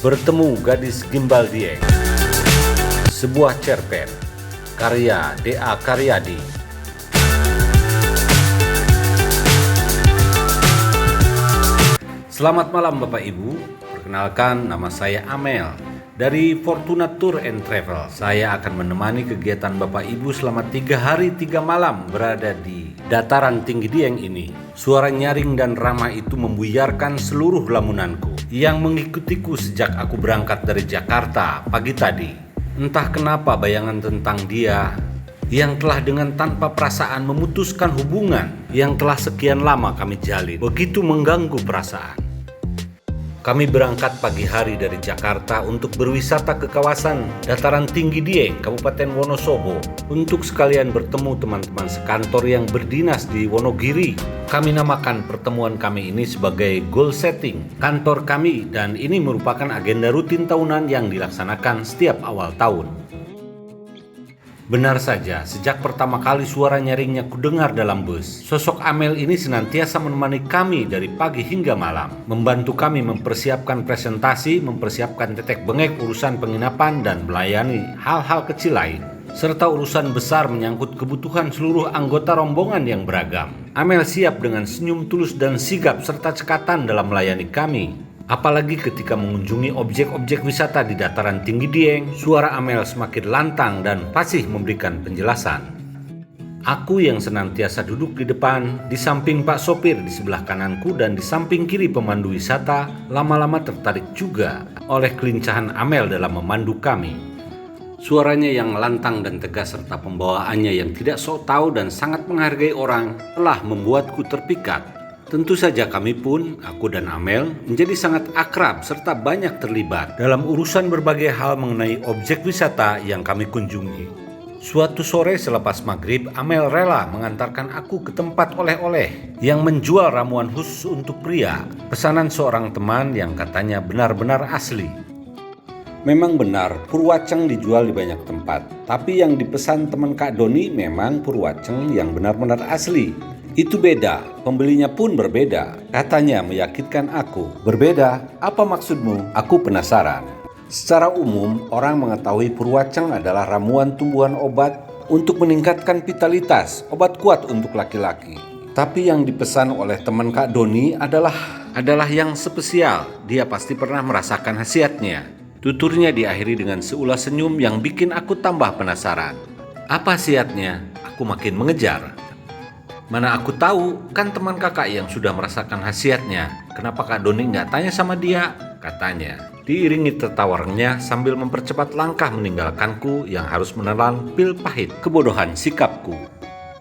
Bertemu Gadis Gimbal Dieng. Sebuah cerpen karya D.A. Karyadi. Selamat malam Bapak Ibu. Perkenalkan, nama saya Amel dari Fortuna Tour and Travel. Saya akan menemani kegiatan Bapak Ibu selama 3 hari 3 malam berada di dataran tinggi Dieng ini. Suara nyaring dan ramah itu membuyarkan seluruh lamunanku yang mengikutiku sejak aku berangkat dari Jakarta pagi tadi. Entah kenapa bayangan tentang dia yang telah dengan tanpa perasaan memutuskan hubungan yang telah sekian lama kami jalin begitu mengganggu perasaan. Kami berangkat pagi hari dari Jakarta untuk berwisata ke kawasan dataran tinggi Dieng, Kabupaten Wonosobo, untuk sekalian bertemu teman-teman sekantor yang berdinas di Wonogiri. Kami namakan pertemuan kami ini sebagai goal setting kantor kami, dan ini merupakan agenda rutin tahunan yang dilaksanakan setiap awal tahun. Benar saja, sejak pertama kali suara nyaringnya kudengar dalam bus, sosok Amel ini senantiasa menemani kami dari pagi hingga malam, membantu kami mempersiapkan presentasi, mempersiapkan tetek bengek urusan penginapan, dan melayani hal-hal kecil lain, serta urusan besar menyangkut kebutuhan seluruh anggota rombongan yang beragam. Amel siap dengan senyum tulus dan sigap serta cekatan dalam melayani kami. Apalagi ketika mengunjungi objek-objek wisata di dataran tinggi Dieng, suara Amel semakin lantang dan fasih memberikan penjelasan. Aku yang senantiasa duduk di depan, di samping Pak Sopir di sebelah kananku dan di samping kiri pemandu wisata, lama-lama tertarik juga oleh kelincahan Amel dalam memandu kami. Suaranya yang lantang dan tegas serta pembawaannya yang tidak sok tahu dan sangat menghargai orang telah membuatku terpikat. Tentu saja kami pun, aku dan Amel, menjadi sangat akrab serta banyak terlibat dalam urusan berbagai hal mengenai objek wisata yang kami kunjungi. Suatu sore selepas maghrib, Amel rela mengantarkan aku ke tempat oleh-oleh yang menjual ramuan khusus untuk pria, pesanan seorang teman yang katanya benar-benar asli. Memang benar, purwaceng dijual di banyak tempat, tapi yang dipesan teman Kak Doni memang purwaceng yang benar-benar asli. Itu beda, pembelinya pun berbeda. Katanya meyakinkan aku. Berbeda? Apa maksudmu? Aku penasaran. Secara umum, orang mengetahui purwaceng adalah ramuan tumbuhan obat untuk meningkatkan vitalitas, obat kuat untuk laki-laki. Tapi yang dipesan oleh teman Kak Doni adalah yang spesial. Dia pasti pernah merasakan khasiatnya. Tuturnya diakhiri dengan seulas senyum yang bikin aku tambah penasaran. Apa khasiatnya? Aku makin mengejar. Mana aku tahu, kan teman kakak yang sudah merasakan khasiatnya. Kenapa Kak Doni nggak tanya sama dia? Katanya. Diiringi tertawarnya sambil mempercepat langkah meninggalkanku yang harus menelan pil pahit kebodohan sikapku.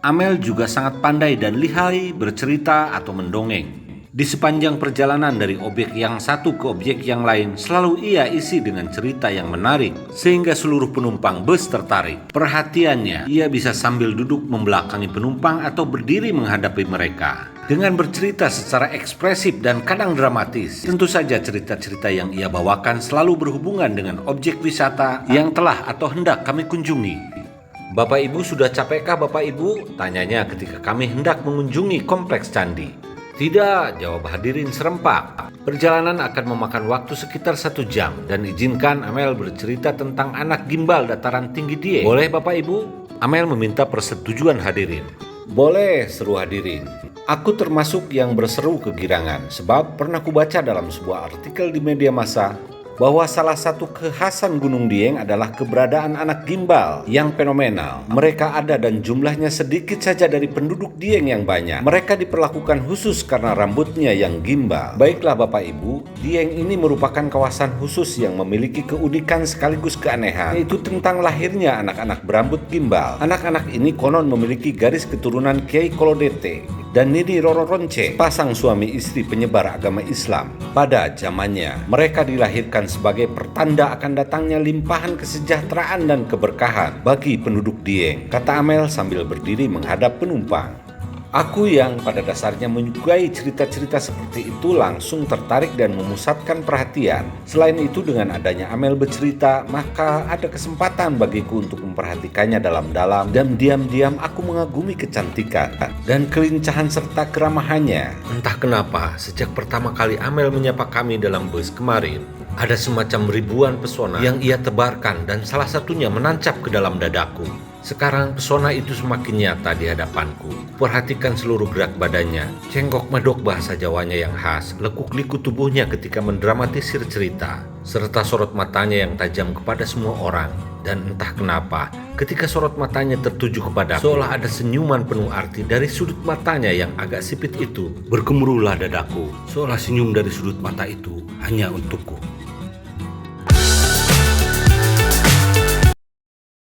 Amel juga sangat pandai dan lihai bercerita atau mendongeng. Di sepanjang perjalanan dari objek yang satu ke objek yang lain, selalu ia isi dengan cerita yang menarik, sehingga seluruh penumpang bus tertarik. Perhatiannya, ia bisa sambil duduk membelakangi penumpang atau berdiri menghadapi mereka. Dengan bercerita secara ekspresif dan kadang dramatis, tentu saja cerita-cerita yang ia bawakan selalu berhubungan dengan objek wisata yang telah atau hendak kami kunjungi. Bapak Ibu sudah capekkah Bapak Ibu? Tanyanya ketika kami hendak mengunjungi kompleks candi. Tidak, jawab hadirin serempak. Perjalanan akan memakan waktu sekitar 1 jam dan izinkan Amel bercerita tentang anak gimbal dataran tinggi Dieng. Boleh Bapak Ibu? Amel meminta persetujuan hadirin. Boleh, seru hadirin. Aku termasuk yang berseru kegirangan sebab pernah kubaca dalam sebuah artikel di media massa bahwa salah satu kekhasan Gunung Dieng adalah keberadaan anak gimbal yang fenomenal. Mereka ada dan jumlahnya sedikit saja dari penduduk Dieng yang banyak. Mereka diperlakukan khusus karena rambutnya yang gimbal. Baiklah Bapak Ibu, Dieng ini merupakan kawasan khusus yang memiliki keunikan sekaligus keanehan, yaitu tentang lahirnya anak-anak berambut gimbal. Anak-anak ini konon memiliki garis keturunan Kiai Kolodete dan Nini Roro Ronce, pasang suami istri penyebar agama Islam. Pada zamannya, mereka dilahirkan sebagai pertanda akan datangnya limpahan kesejahteraan dan keberkahan bagi penduduk Dieng, kata Amel sambil berdiri menghadap penumpang. Aku yang pada dasarnya menyukai cerita-cerita seperti itu langsung tertarik dan memusatkan perhatian. Selain itu, dengan adanya Amel bercerita, maka ada kesempatan bagiku untuk memperhatikannya dalam-dalam, dan diam-diam aku mengagumi kecantikan dan kelincahan serta keramahannya. Entah kenapa, sejak pertama kali Amel menyapa kami dalam bus kemarin, Ada semacam ribuan pesona yang ia tebarkan dan salah satunya menancap ke dalam dadaku. Sekarang pesona itu semakin nyata di hadapanku. Perhatikan seluruh gerak badannya, cengkok medok bahasa Jawanya yang khas, lekuk-liku tubuhnya ketika mendramatisir cerita, serta sorot matanya yang tajam kepada semua orang. Dan entah kenapa, ketika sorot matanya tertuju kepada seolah ada senyuman penuh arti dari sudut matanya yang agak sipit itu. Bergemuruhlah dadaku, seolah senyum dari sudut mata itu hanya untukku.